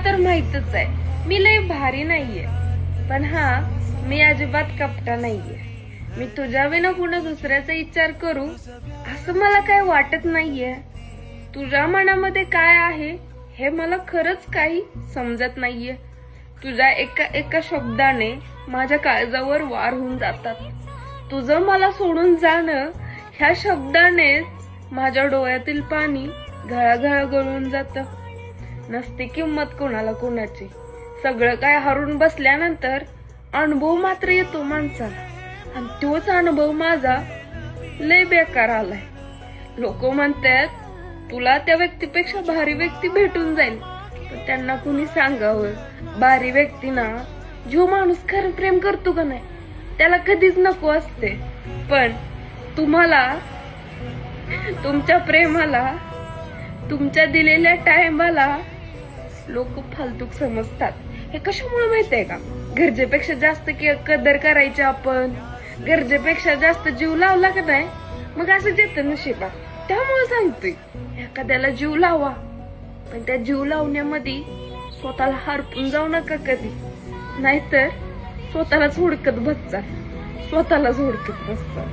तर माहितच आहे मी लय भारी नाहीये, पण हा मी अजिबात कपटा नाहीये. मी तुझ्या विना कुणा दुसऱ्याचा विचार करू असं मला काय वाटत नाहीये. तुझ्या मनामध्ये काय आहे हे मला खरंच काही समजत नाहीये. तुझ्या एका एका शब्दाने माझ्या काळजावर वार होऊन जातात. तुझं मला सोडून जाणं ह्या शब्दानेच माझ्या डोळ्यातील पाणी घळाघळा गळून जातं. नसते किंमत कोणाला कोणाची. सगळं काय हरून बसल्यानंतर अनुभव मात्र येतो माणसाला, आणि तोच अनुभव माझा लय बेकार आलाय. लोक म्हणतात तुला त्या व्यक्तीपेक्षा भारी व्यक्ती भेटून जाईल, पण त्यांना कुणी सांगावं भारी व्यक्ती ना जो माणूस खरं प्रेम करतो का नाही त्याला कधीच नको असते. पण तुम्हाला तुमच्या प्रेमाला, तुमच्या दिलेल्या टाइमाला लोक फालतूक समजतात. हे कशामुळे माहितीये का? गरजेपेक्षा जास्त कदर करायची आपण, गरजेपेक्षा जास्त जीव लावला का नाही मग असं येतं नशिबात. त्यामुळे सांगतोय एखाद्याला जीव लावा, पण त्या जीव लावण्यामध्ये स्वतःला हरपून जाऊ नका कधी, नाहीतर स्वतःलाच हुडकत बसता, स्वतःलाच हुडकत बसता.